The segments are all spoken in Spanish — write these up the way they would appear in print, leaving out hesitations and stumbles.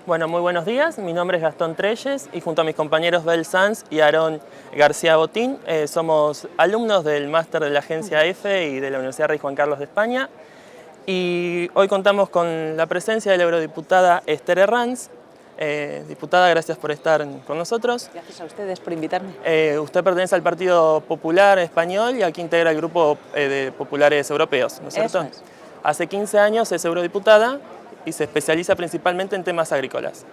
Bueno, muy buenos días. Mi nombre es Gastón Treyes y junto a mis compañeros Bel Sanz y Aarón García Botín somos alumnos del máster de la Agencia EFE y de la Universidad Rey Juan Carlos de España. Y hoy contamos con la presencia de la eurodiputada Esther Herranz. Diputada, gracias por estar con nosotros. Gracias a ustedes por invitarme. Usted pertenece al Partido Popular Español y aquí integra el Grupo de Populares Europeos, ¿no es cierto? Eso es. Hace 15 años es eurodiputada y se especializa principalmente en temas agrícolas.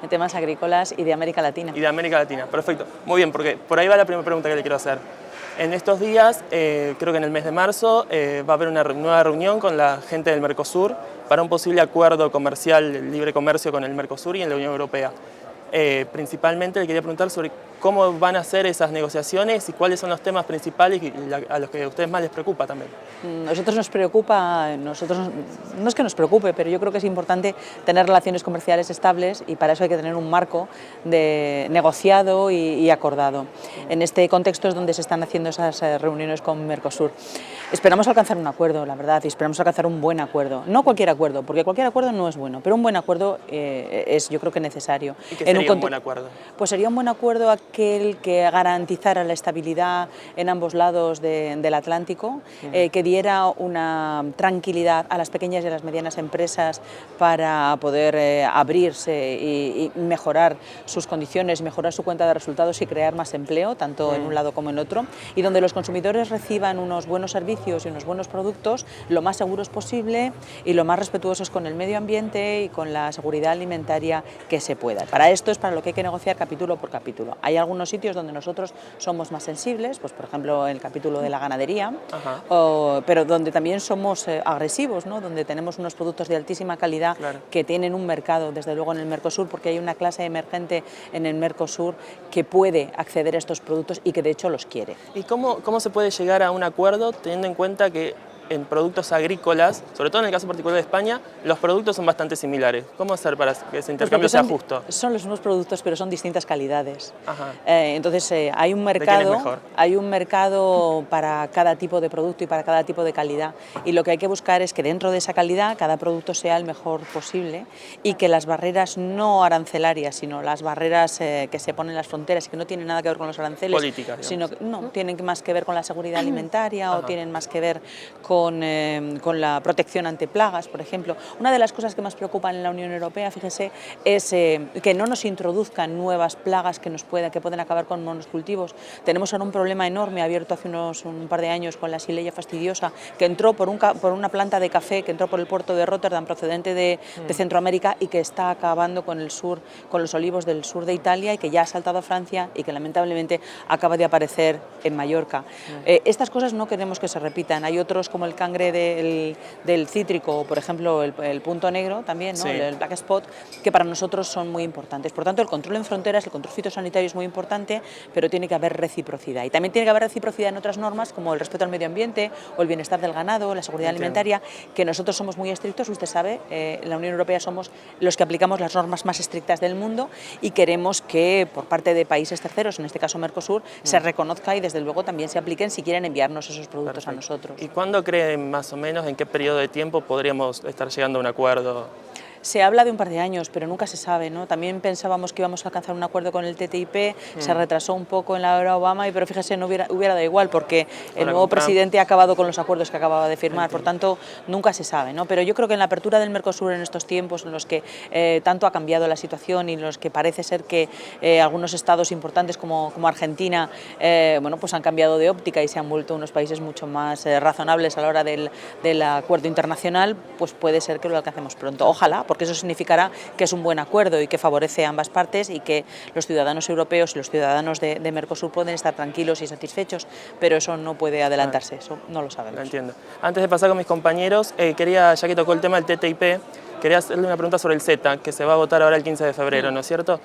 En temas agrícolas y de América Latina. Y de América Latina, perfecto. Muy bien, porque por ahí va la primera pregunta que le quiero hacer. En estos días, creo que en el mes de marzo, va a haber una nueva reunión con la gente del Mercosur para un posible acuerdo comercial, libre comercio con el Mercosur y en la Unión Europea. Principalmente le quería preguntar sobre cómo van a ser esas negociaciones y cuáles son los temas principales a los que a ustedes más les preocupa también. Nosotros nos preocupa, no es que nos preocupe, pero yo creo que es importante tener relaciones comerciales estables y para eso hay que tener un marco de negociado y acordado. En este contexto es donde se están haciendo esas reuniones con Mercosur. Esperamos alcanzar un acuerdo, la verdad, y esperamos alcanzar un buen acuerdo. No cualquier acuerdo, porque cualquier acuerdo no es bueno, pero un buen acuerdo es, yo creo que necesario. ¿Y qué sería un buen acuerdo? Pues sería un buen acuerdo aquel que garantizara la estabilidad en ambos lados del Atlántico, que diera una tranquilidad a las pequeñas y a las medianas empresas para poder abrirse y mejorar sus condiciones, mejorar su cuenta de resultados y crear más empleo, tanto en un lado como en otro, y donde los consumidores reciban unos buenos servicios y unos buenos productos lo más seguros posible y lo más respetuosos con el medio ambiente y con la seguridad alimentaria que se pueda. Para esto es para lo que hay que negociar capítulo por capítulo. Hay algunos sitios donde nosotros somos más sensibles, pues por ejemplo el capítulo de la ganadería, pero donde también somos agresivos, ¿no? Donde tenemos unos productos de altísima calidad que tienen un mercado, desde luego en el Mercosur, porque hay una clase emergente en el Mercosur que puede acceder a estos productos y que de hecho los quiere. ¿Y cómo se puede llegar a un acuerdo teniendo en cuenta que en productos agrícolas, sobre todo en el caso particular de España, los productos son bastante similares? ¿Cómo hacer para que ese intercambio sea justo? Son los mismos productos, pero son distintas calidades. Ajá. Entonces hay un mercado para cada tipo de producto y para cada tipo de calidad. Y lo que hay que buscar es que dentro de esa calidad cada producto sea el mejor posible y que las barreras no arancelarias, sino las barreras que se ponen en las fronteras y que no tienen nada que ver con los aranceles, políticas, sino que no tienen más que ver con la seguridad alimentaria o tienen más que ver con la protección ante plagas, por ejemplo. Una de las cosas que más preocupan en la Unión Europea, fíjese, es que no nos introduzcan nuevas plagas que pueden acabar con monocultivos. Tenemos ahora un problema enorme abierto hace un par de años con la Xylella fastidiosa, que entró por una planta de café que entró por el puerto de Rotterdam procedente de Centroamérica y que está acabando con los olivos del sur de Italia y que ya ha saltado a Francia y que lamentablemente acaba de aparecer en Mallorca. Estas cosas no queremos que se repitan. Hay otros como el cangre del cítrico o, por ejemplo, el punto negro también, ¿no? El black spot, que para nosotros son muy importantes. Por tanto, el control en fronteras, el control fitosanitario es muy importante, pero tiene que haber reciprocidad. Y también tiene que haber reciprocidad en otras normas, como el respeto al medio ambiente o el bienestar del ganado, la seguridad alimentaria, que nosotros somos muy estrictos. Usted sabe, en la Unión Europea somos los que aplicamos las normas más estrictas del mundo y queremos que, por parte de países terceros, en este caso Mercosur, se reconozca y, desde luego, también se apliquen si quieren enviarnos esos productos a nosotros. ¿Y cuándo creen más o menos en qué periodo de tiempo podríamos estar llegando a un acuerdo? Se habla de un par de años, pero nunca se sabe, ¿no? También pensábamos que íbamos a alcanzar un acuerdo con el TTIP, se retrasó un poco en la era Obama, pero fíjese, no hubiera dado igual, porque el nuevo presidente ha acabado con los acuerdos que acababa de firmar, por tanto, nunca se sabe, ¿no? Pero yo creo que en la apertura del Mercosur en estos tiempos, en los que tanto ha cambiado la situación y en los que parece ser que algunos estados importantes como Argentina, bueno, pues han cambiado de óptica y se han vuelto unos países mucho más razonables a la hora del acuerdo internacional, pues puede ser que lo alcancemos pronto. Ojalá, porque eso significará que es un buen acuerdo y que favorece a ambas partes y que los ciudadanos europeos y los ciudadanos de Mercosur pueden estar tranquilos y satisfechos, pero eso no puede adelantarse, eso no lo sabemos. Lo entiendo. Antes de pasar con mis compañeros, quería, ya que tocó el tema del TTIP, quería hacerle una pregunta sobre el CETA, que se va a votar ahora el 15 de febrero, ¿no es cierto?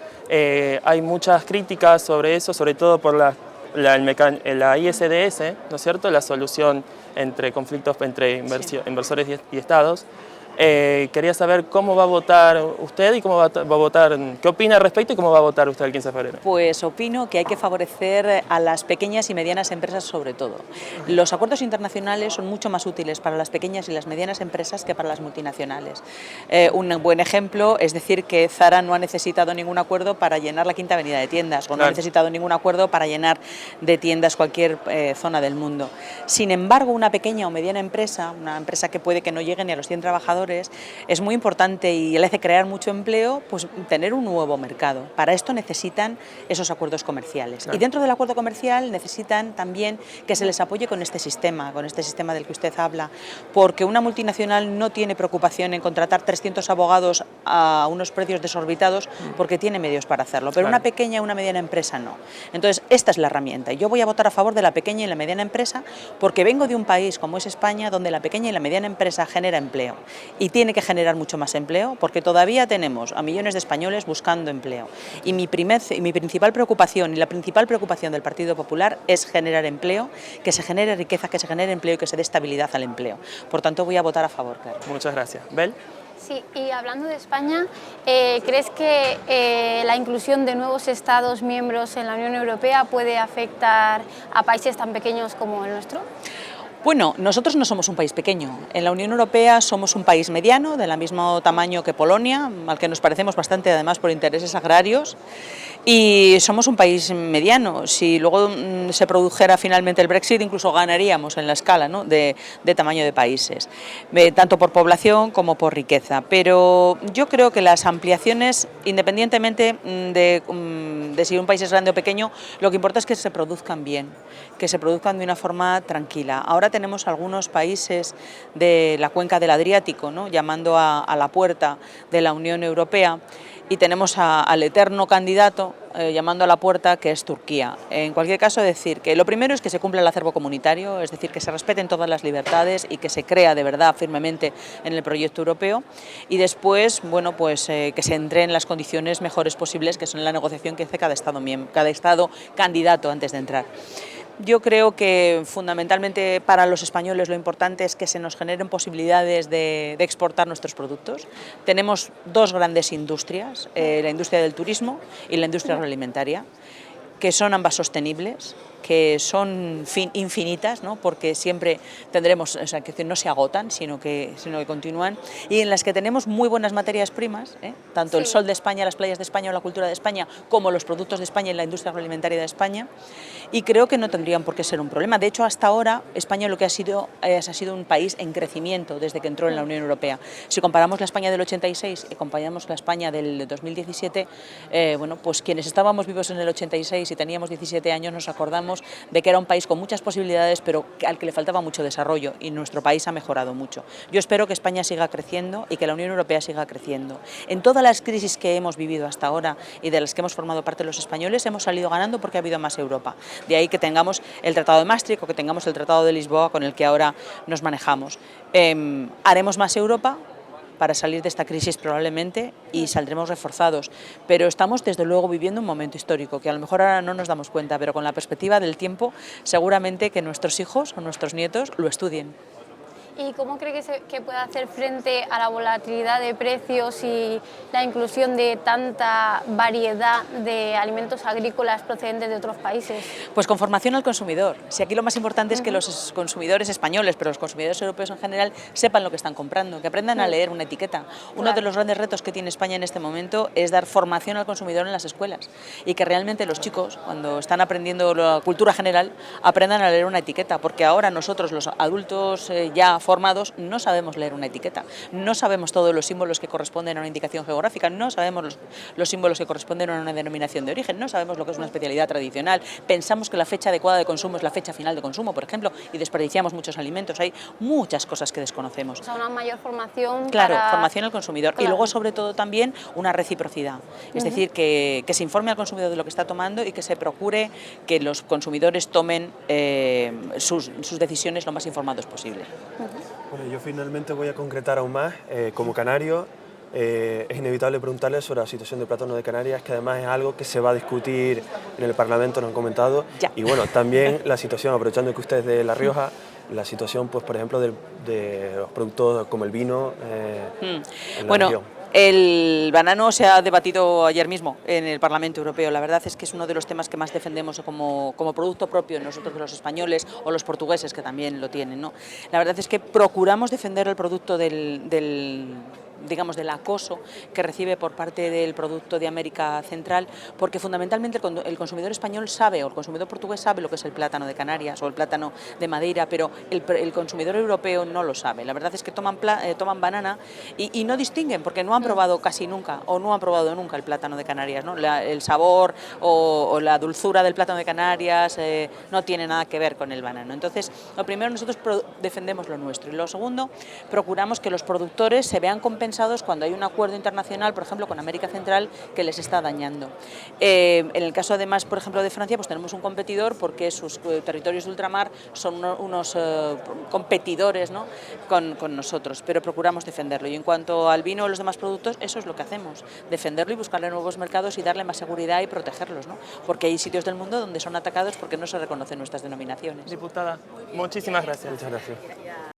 Hay muchas críticas sobre eso, sobre todo por la ISDS, ¿no es cierto?, la solución entre conflictos entre inversores y estados. Quería saber cómo va a votar usted y cómo va a votar, qué opina al respecto y cómo va a votar usted el 15 de febrero. Pues opino que hay que favorecer a las pequeñas y medianas empresas sobre todo. Los acuerdos internacionales son mucho más útiles para las pequeñas y las medianas empresas que para las multinacionales. Un buen ejemplo es decir que Zara no ha necesitado ningún acuerdo para llenar la Quinta Avenida de tiendas, o no ha necesitado ningún acuerdo para llenar de tiendas cualquier zona del mundo. Sin embargo, una pequeña o mediana empresa, una empresa que puede que no llegue ni a los 100 trabajadores, es muy importante y le hace crear mucho empleo, pues tener un nuevo mercado. Para esto necesitan esos acuerdos comerciales. Y dentro del acuerdo comercial necesitan también que se les apoye con este sistema del que usted habla, porque una multinacional no tiene preocupación en contratar 300 abogados a unos precios desorbitados porque tiene medios para hacerlo, pero una pequeña o una mediana empresa no. Entonces, esta es la herramienta. Yo voy a votar a favor de la pequeña y la mediana empresa porque vengo de un país como es España, donde la pequeña y la mediana empresa genera empleo. Y tiene que generar mucho más empleo porque todavía tenemos a millones de españoles buscando empleo. Y mi principal preocupación y la principal preocupación del Partido Popular es generar empleo, que se genere riqueza, que se genere empleo y que se dé estabilidad al empleo. Por tanto, voy a votar a favor, claro. Muchas gracias. ¿Bel? Sí, y hablando de España, ¿crees que la inclusión de nuevos Estados miembros en la Unión Europea puede afectar a países tan pequeños como el nuestro? Bueno, nosotros no somos un país pequeño. En la Unión Europea somos un país mediano, del mismo tamaño que Polonia, al que nos parecemos bastante además por intereses agrarios, y somos un país mediano. Si luego se produjera finalmente el Brexit, incluso ganaríamos en la escala, ¿no?, de tamaño de países, tanto por población como por riqueza. Pero yo creo que las ampliaciones, independientemente de si un país es grande o pequeño, lo que importa es que se produzcan bien, que se produzcan de una forma tranquila. Ahora tenemos algunos países de la cuenca del Adriático, ¿no?, llamando a la puerta de la Unión Europea, y tenemos al eterno candidato llamando a la puerta, que es Turquía. En cualquier caso, decir que lo primero es que se cumpla el acervo comunitario, es decir, que se respeten todas las libertades y que se crea de verdad firmemente en el proyecto europeo, y después, bueno, pues que se entre en las condiciones mejores posibles, que son la negociación que hace cada Estado candidato antes de entrar. Yo creo que fundamentalmente para los españoles lo importante es que se nos generen posibilidades de exportar nuestros productos. Tenemos dos grandes industrias, la industria del turismo y la industria agroalimentaria, que son ambas sostenibles, que son infinitas, ¿no?, porque siempre tendremos, o sea, que no se agotan, sino que continúan, y en las que tenemos muy buenas materias primas, tanto el sol de España, las playas de España o la cultura de España, como los productos de España y la industria agroalimentaria de España, y creo que no tendrían por qué ser un problema. De hecho, hasta ahora España lo que ha sido un país en crecimiento desde que entró en la Unión Europea. Si comparamos la España del 86 y comparamos la España del 2017, bueno, pues quienes estábamos vivos en el 86 y teníamos 17 años nos acordamos de que era un país con muchas posibilidades, pero al que le faltaba mucho desarrollo, y nuestro país ha mejorado mucho. Yo espero que España siga creciendo y que la Unión Europea siga creciendo. En todas las crisis que hemos vivido hasta ahora y de las que hemos formado parte los españoles, hemos salido ganando porque ha habido más Europa. De ahí que tengamos el Tratado de Maastricht o que tengamos el Tratado de Lisboa, con el que ahora nos manejamos. Haremos más Europa para salir de esta crisis probablemente, y saldremos reforzados, pero estamos desde luego viviendo un momento histórico que a lo mejor ahora no nos damos cuenta, pero con la perspectiva del tiempo seguramente que nuestros hijos o nuestros nietos lo estudien. ¿Y cómo cree que puede hacer frente a la volatilidad de precios y la inclusión de tanta variedad de alimentos agrícolas procedentes de otros países? Pues con formación al consumidor. Si aquí lo más importante es que los consumidores españoles, pero los consumidores europeos en general, sepan lo que están comprando, que aprendan a leer una etiqueta. Uno de los grandes retos que tiene España en este momento es dar formación al consumidor en las escuelas, y que realmente los chicos, cuando están aprendiendo la cultura general, aprendan a leer una etiqueta, porque ahora nosotros, los adultos ya formados, no sabemos leer una etiqueta, no sabemos todos los símbolos que corresponden a una indicación geográfica, no sabemos los símbolos que corresponden a una denominación de origen, no sabemos lo que es una especialidad tradicional, pensamos que la fecha adecuada de consumo es la fecha final de consumo, por ejemplo, y desperdiciamos muchos alimentos. Hay muchas cosas que desconocemos. O sea, una mayor formación. Claro, formación al consumidor. Claro. Y luego, sobre todo, también una reciprocidad. Es decir, que se informe al consumidor de lo que está tomando y que se procure que los consumidores tomen sus decisiones lo más informados posible. Bueno, yo finalmente voy a concretar aún más. Como canario, es inevitable preguntarle sobre la situación del plátano de Canarias, que además es algo que se va a discutir en el Parlamento, nos han comentado. Ya. Y bueno, también la situación, aprovechando que usted es de La Rioja, la situación, pues, por ejemplo, de los productos como el vino en la Bueno, región. el banano se ha debatido ayer mismo en el Parlamento Europeo. La verdad es que es uno de los temas que más defendemos como producto propio nosotros, los españoles o los portugueses, que también lo tienen, ¿no? La verdad es que procuramos defender el producto digamos, del acoso que recibe por parte del producto de América Central, porque fundamentalmente el consumidor español sabe, o el consumidor portugués sabe lo que es el plátano de Canarias o el plátano de Madeira, pero el consumidor europeo no lo sabe. La verdad es que toman banana y no distinguen, porque no han probado casi nunca, o no han probado nunca el plátano de Canarias, ¿no? El sabor o la dulzura del plátano de Canarias no tiene nada que ver con el banano. Entonces, lo primero, nosotros defendemos lo nuestro, y lo segundo, procuramos que los productores se vean compensados cuando hay un acuerdo internacional, por ejemplo, con América Central, que les está dañando. En el caso, además, por ejemplo, de Francia, pues tenemos un competidor porque sus territorios de ultramar son unos competidores, ¿no?, con nosotros, pero procuramos defenderlo. Y en cuanto al vino o los demás productos, eso es lo que hacemos, defenderlo y buscarle nuevos mercados y darle más seguridad y protegerlos, ¿no?, porque hay sitios del mundo donde son atacados porque no se reconocen nuestras denominaciones. Diputada, muchísimas gracias. Muchas gracias.